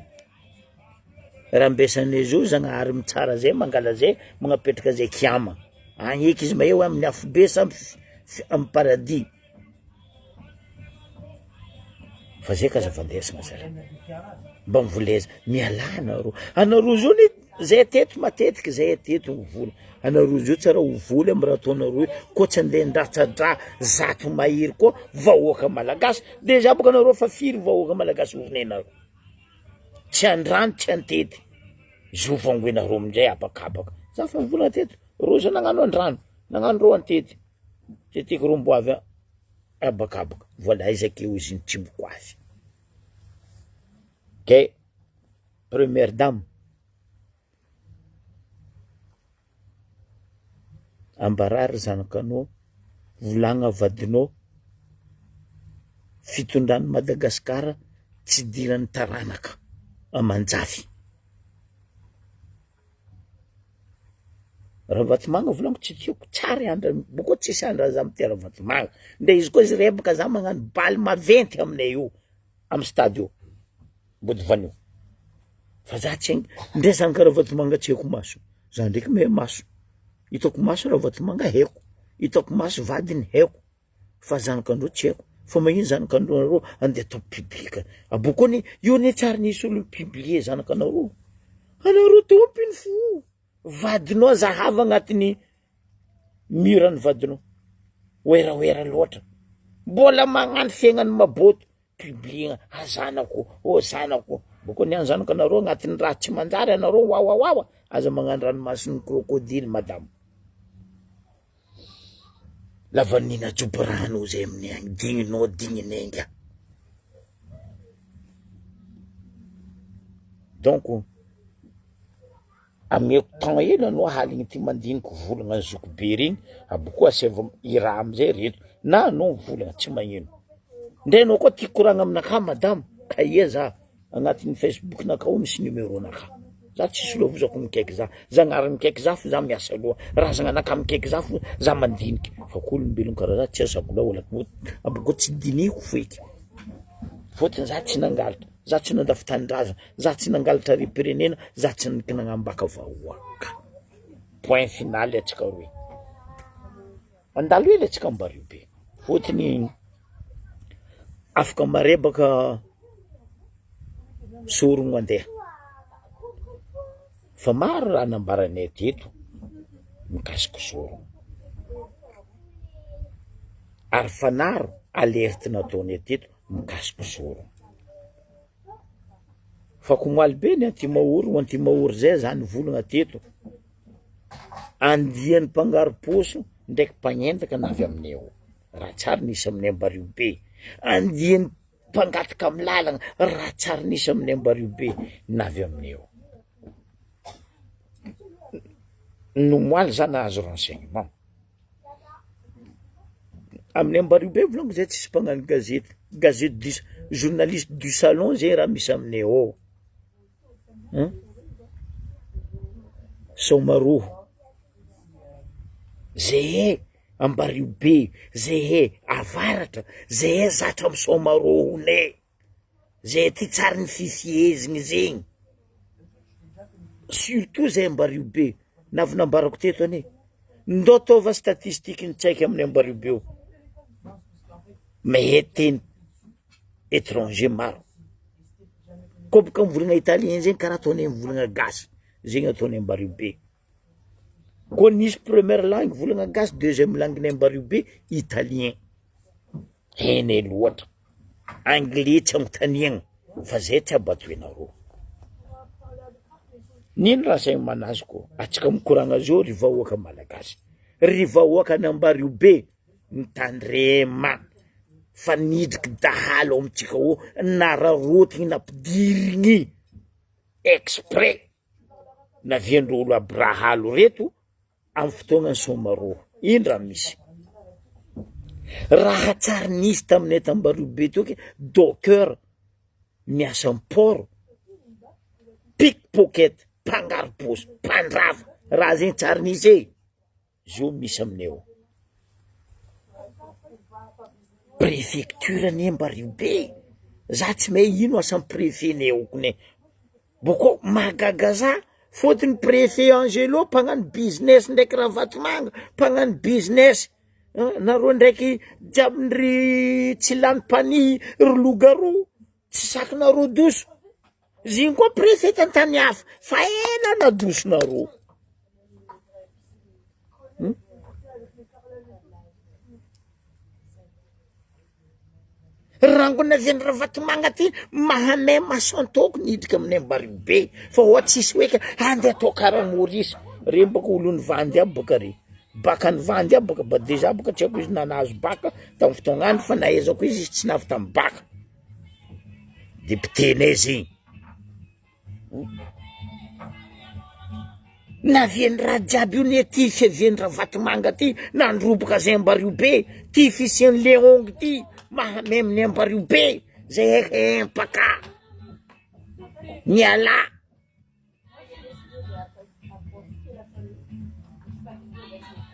raha ambesanay zao zagnahary mitsara zay mangala zay magnapetraka zay kiama agny eky izy maheo amin'ny afobe sa amin'ny paradis fa zay kazavandesagna zara mba mivoleza mialana anareo zao ny zay teto matetiky zay teto vola anareo zao tsara ho voly amin'ny raha ataonareo koa tsy andeha ndratsadra zato mahery koa vahoaka malagasy deja boka anareo fa firy vahoaka malagasy ovinenareo tsy andrano tsy antety zovangoenareo amizay abakabaka za fa mivola teto roza nagnano andrano nagnano ro antety teteky ro mbo avy abakabaka voilà izakeo izy ny triboko azy ke première dame ambarary zanakanao volagna vadinao fitondrany Madagasikara tsy diran'ny taranaka amanjafy Ravatomanga volagno tsy tiako tsara andra boko tsisy andra za mity Ravatomanga nde izy koa izy rebaka za magnano baly maventy aminay io amy stade io Bodivanio fa za tsy nde zanaka Ravatomanga tsy haiko maso za ndraiky mahay maso hitako maso Ravatomanga haiko hitako maso vadiny haiko fa zanakandro tsy haiko fa magnino zanakandro nareo andeha atao publika abokony io ne tsara nisy olo publier zanakanareo anareo tompiny fo vadinao zahava agnatiny mirany vadinao oera loatra mbola magnano fiaignany maboto publier zanako zanako bokony any zanakanareo agnatiny raha tsy manjary anareo wawa aza magnano ranomasiny crocodile madame lavanina joborano zay amin'ny agny digninao digninenga donc ameko temps hely anao haligny ty mandiniky volagna zoko be regny aboko aseva ira amizay reto na anao volagna tsy magnino nde anao koa tia koragna aminaka madame ka ia za agnatiny Facebook nakao misy numéro naka za tsisy lovozako mikaiky za zagnary mikaiky za fo za miasa loha razagna naka mikaiky za fo za mandiniky fa k'olombelogno karaha za tsy asako loha wala aboko tsy diniko feky fôtiny za tsy nangalatra za tsy nandafy tanindrazana za tsy nangalatra repirenena za tsy nagnambaka vahoaka point final atsika roe andalo hely atsika mbario be fôtiny afaka marebaka sorogno andeha fa maro raha nambaranay teto mikasiky sorogno ary fanaro alerte nataonay teto mikasiky sorogno fa komaly be ny antimahory zay zany volagna teto andian'ny mpangaro poso ndraiky mpagnendaka navy aminay ao raha tsara nisy aminay Ambario be andian'ny mpangataka amy lalagna raha tsara nisy aminay Ambario be navy aminay ao nomoaly za nahazo renseignement aminay Ambario be volagno zay tsisy mpagnano gazety du journaliste du salon zay raha misy aminay ao Somaroho zay Ambario be zay avaratra zay zatra amy Somaroho ne zay ty tsara ny fifiezigny zegny surtout zay Ambario be navinambarako teto ane ndao taova statistique ny tsaiky amin'ny Ambario be mais teny étranger maro koa boka mivolagna italien zegny karaha ataonay mivolagna gasy zegny ataonay Ambario be koa nisy première langue volagna gasy deuxième langue nay Ambario be italien hainay loatra anglais tsy agnotaniagna fa zay tsy abatoenareo nino raha saigny manazy koa atsika mikoragna zao ry vahoaka malagasy ry vahoaka ny Ambario be mitandrema fa nidriky dahalo amitsika o nararotigny nampidirigny exprès naviandro olo abrahalo reto amy fotoagnany Somaroho ino raha misy raha tsara nisy taminay Ambario be toky docker miasa port pickpocket mpangaro poso mpandrava raha zegny tsara nisy zo misy aminay ao préfecture ny Ambario be za tsy mahay ino asan'ny préfet ny aokone boko mahagaga za fôtiny préfet Angelo mpagnano business ndraiky Ravatomanga mpagnano business nareo ndraiky jiabindry tsy lany pani ry logaro tsy sakinareo doso ziny koa préfet tantany hafa fa ela nadosonareo rangona viany Ravatomanga ty mahamay masantoko nidriky amin'ny Ambario be fa oa tsisy hoe andeha atao karaha Maurice re baka olony vandy aby baka re baka ny vandy aby baka ba deja baka tsy haiko izy nanazo baka tamy fotoagnany fa nahaizako izy tsy navy tamy baka député-nay zegny naviany raha jiaby io ne ty fiaviany Ravatomanga ty nandrobaka zay Ambario be ty fisiany Leong ty mahamay amin'ny Ambario be zay empaka miala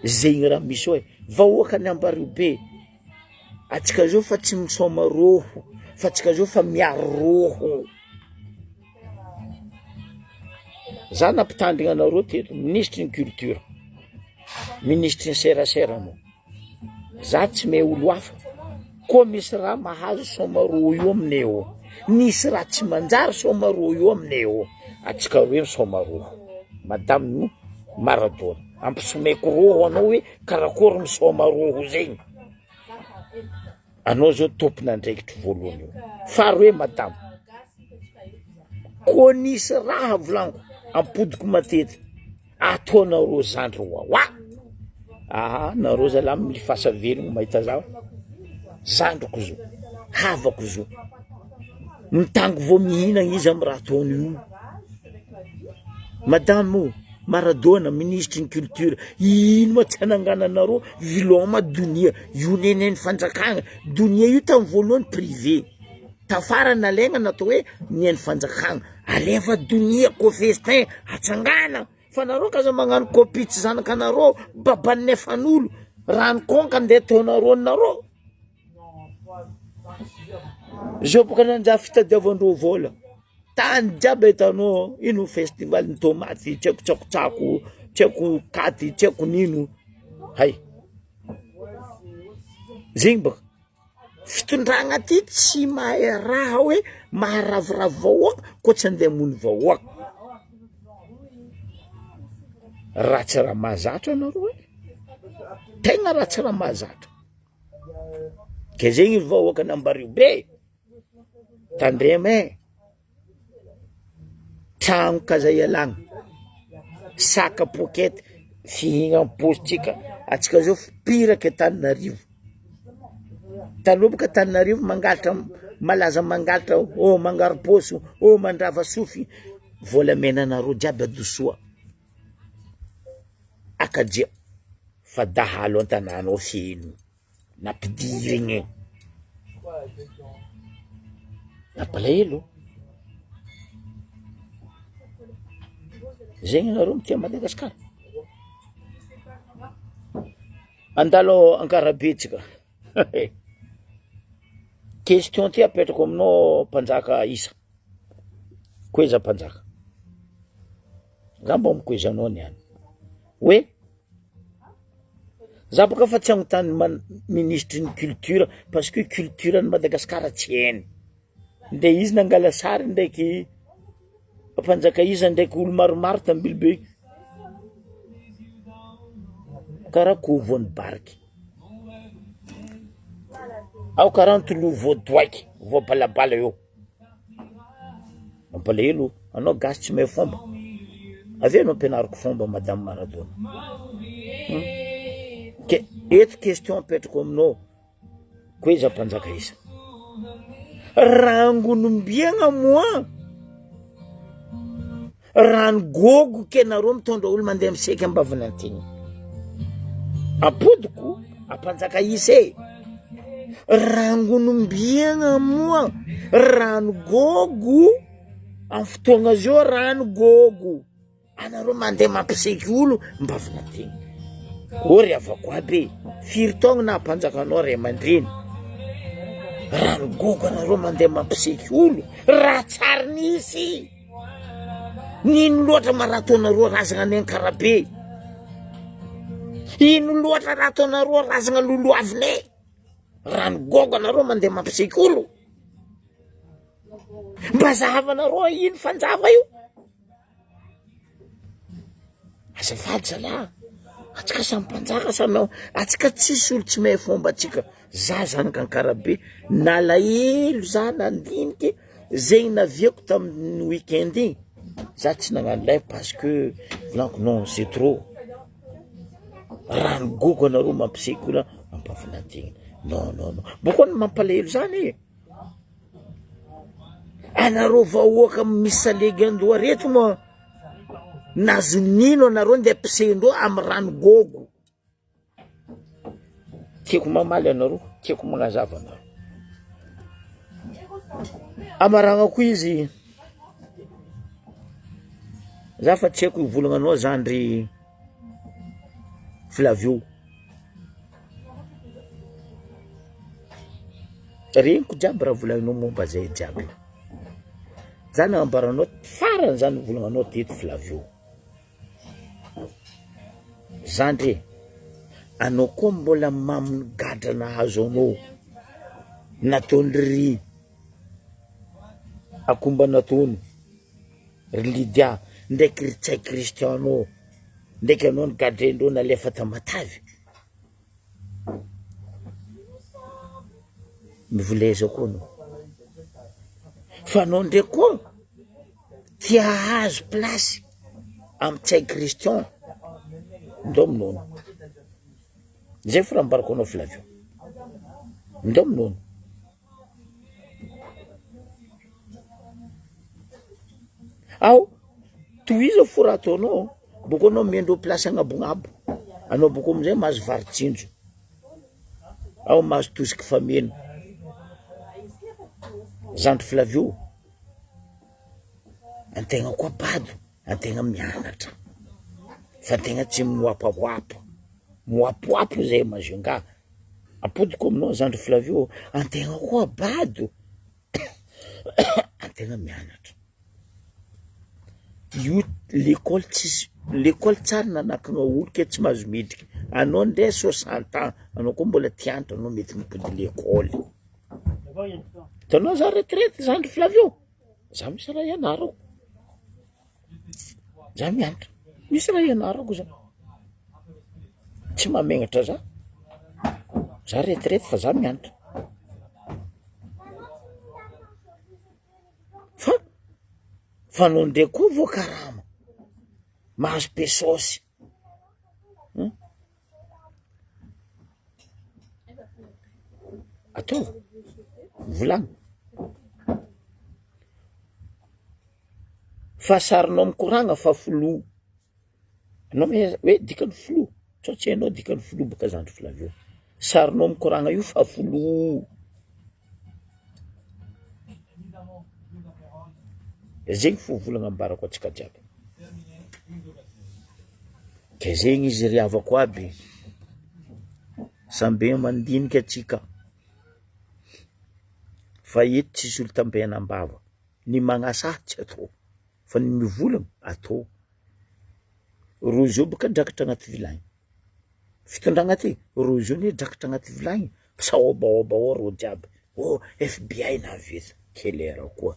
zegny raha misy hoe vahoaka ny Ambaribe atsika zao fa tsy misoma roho fa atsika zao fa miaro roho. Za nampitandrina anareo teto ministre ny culture, ministre ny serasera mo, za tsy me olo hafa koa misy raha mahazo soma roho io aminay eo, nisy raha tsy manjary soma roho io aminay eo, atsika roe misoma roho. Madame Maradona ampisomeko roho anao hoe karakory misoma roho zegny, anao zao tompon'andraikitry voalohany io. Faharoe madame, koa nisy raha volaniko ampodiko matety ataonareo zandry wawa. Nareo zalahy milifasa velogno mahita zao, zandriko zo, havako zo, mitango vo mihinagna izy amy raha ataony io. Madame Maradona, ministre ny culture, ino ma tsy anangananareo viloma donia io neneny fanjakagna. Donia io tamy voalohany privé, tafara nalaigna natao hoe nieny fanjakagna, alefa donia ko festin atsangana. Fa nareo kaza magnano kopitsy zanakanareo baban'ny efan'olo, rano konka ndeha ataonareo nareo. Zao boka nanjary fitadiavandreo vola tany jiaby hitanao ino festival ny tomaty, tsy haiko tsakotsako, tsy haiko katy, tsy haiko nino. Hay zegny boka fitondragna ty tsy mahay raha hoe maharavoravo vahoaka koa tsy andeha mony vahoaka. Ratsy raha mahazatra anareo tegna ratsy raha mahazatra. Ke zegny vahoaka ny Ambaribe tandrema tragno kaza ialagna, saka pokety fihigna amposytsika. Atsika zao firaka Antananarivo, taloha boka Antananarivo mangalatra malaza mangalatra mangaro poso mandrava sofy, volamenanareo jiaby adosoa akadia fa dahalo an-tanànao feno nampidirigny nampalahelo. Zegny nareo mitia Madagasikara. Andalo Ankarabetsika. Question ty apetrako aminao mpanjaka Isa, koeza mpanjaka, za mba mikoezanao niany hoe za boka fa tsy agnotany ministre ny culture parce que culture ny Madagasikara tsy hainy. Nde izy nangala sary ndraiky mpanjaka Isa ndraiky olo maromaro tambilibe karaha kovony bariky ao karaha ntolo voadoaiky voabalabala eo. Mampalahelo anao gasy tsy mahay fomba, avy anao ampianariko fomba Madame Maradona. Ke eto question apetrako aminao koeza mpanjaka Isa, rangonombiagna moa rano gogo ke nareo mitondra olo mandeha miseky ambaviny antigny apodiko ampanjaka Isa rangonombiagna moa rano gogo amin'ny fotoagna zao rano gogo anareo mandeha mampiseky olo mbaviny antigny. Ory avako aby firy taogno na mpanjakanao ray aman-dreny, rano gogo anareo mandeha mampiseky olo, raha tsara nisy. Nino loatra maraha ataonareo razagna ny Ankarabe, ino loatra raha ataonareo razagna loloavine, rano gogo anareo mandeha mampiseky olo. Mba zahavanareo ino fanjava io? Azafady zalahy, atsika samy mpanjaka samy atsika tsisy olo tsy mahay fomba atsika. Za zanaky Ankarabe nalahelo za nandiniky zegny naviako tamin'ny weekend igny, za tsy nagnano lay parce que volaniko non c'est trop. Rano gogo anareo mampiseky olo ampaviny antigny, non bokoa mampalahelo zany. Anareo vahoaka misy salegy andoha reto moa nazo nino anareo ndeha pisendreo amy rano gogo. Tiako mamaly anareo, tiako magnazava anareo. Amaragna koa izy za fa tsy haiko ivolagnanao zandry Flavio. Regniko jiaby raha volagninao momba zay jiaby. Zany ambaranao farany zany volagnanao teto Flavio. Zandry, anao koa mbola maminy gadra nahazo anao. Nataony ry akomba nataony ry Lydia ndraiky ry tsay Kristianao ndraiky anao nigadrendreo nalefa tamatavy. Mivoleza koa anao. Fa anao ndraiky koa tia hahazo plasy amy tsay Kristian. Ndao aminao. Zay firambarako anao Flavio. Ndao aminao. Ao, tohizo forato anao, boko anao miendreo plasy agnabognabo. Anao boko amizay mahazo varitsinjo. Ao mahazo tosiky fameno. Zandry Flavio. Antegna koa bado, antegna mianatra. Fa antegna tsy moapahoapa. Moapoapo zay mazionga. Apodiko aminao Zandry Flavio, antegna koa bado. Antegna mianatra. Io l'école tsara nanakinao olo ke tsy mahazo midriky. Anao ndray 60 ans, anao koa mbola tiantra anao mety mipody l'école. Tanao za retraite Zandry Flavio. Za misy raha ianarako. Za mianatra. Misy raha ianarako za. Tsy mamegnatra za. Za retraite fa za mianatra. Fa anao ndray koa voakarama. Mahazo pesosy. Atao. Volagny. Fa sarinao mikoragna fa flo. Anao hoe dikany flo. Tsy hainao dikany flo baka Zandry Flavio. Sarinao mikoragna io fa flo. Zegny fo volagna ambarako atsika jiaby. Ke zegny izy ry havako aby. Sambe mandinika atsika. Fa eto tsisy olo tambena ambava. Ny magnasa tsy atao. Fa ny mivolagna atao. Rozy io baka drakatra agnaty vilagny. Fitondragna ty, rozy io drakatra agnaty vilagny. Saobaoba ro jiaby. Oh, FBI naveta. Kelera koa.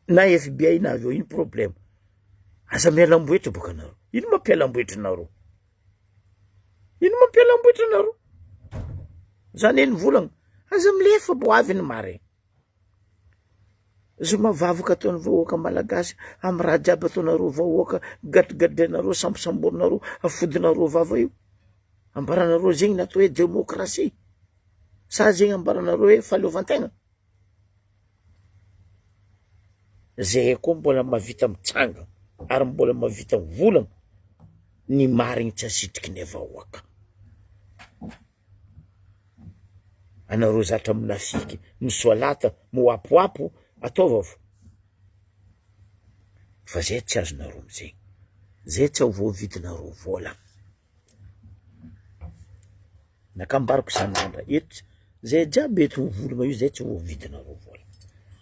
Na FBI naveo, ino problème? Aza mialamboetra boka naro. Ino mampialamboetra naro? Ino mampialamboetra naro? Zany eny volagna. Aza milefa bo avy ny mare. Zoma vavaka ataony vahoaka malagasy amy raha jiaby ataonareo vahoaka gadrigadrinareo sambosamborinareo afodinareo vava io. Ambaranareo zegny natao hoe démocratie. Sa zegny ambaranareo hoe fahaleovantegna. Zay koa mbola mavita mitsanga ary mbola mavita volagna ny marigny tsy asitriky ny vahoaka. Anareo zatra minafiky, misoalata, moapoapo, ataova fo. Fa zay tsy azonareo amizay. Zay tsy voavidinareo vola. Nakambarako sanandra eto, zay jiaby eto volagna io zay tsy voavidinareo vola.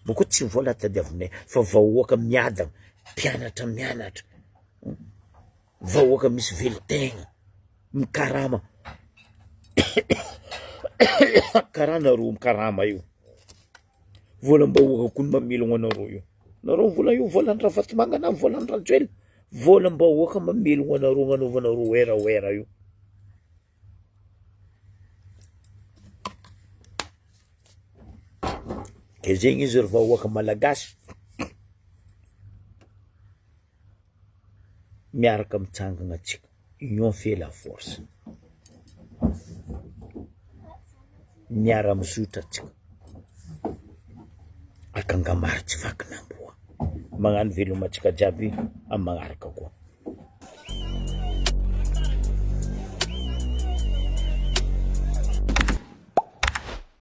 Boko tsy vola tadiavinay fa vahoaka miadana, mpianatra mianatra. Vahoaka misy velotegna, mikarama. Karanareo mikarama io. Volam-bahoaka koa mamelogna anareo io. Nareo vola io volan-dra Vatomanga na volan-dra Joel. Volam-bahoaka mamelogna anareo anaovanareo era io. Ke zegny izy ry vahoaka malagasy. Miaraka mitsangagna atsika. Union fait la force. Miara mizotra atsika. Akangamary tsy vaky namboa. Magnano veloma atsika jiaby amy magnaraka koa.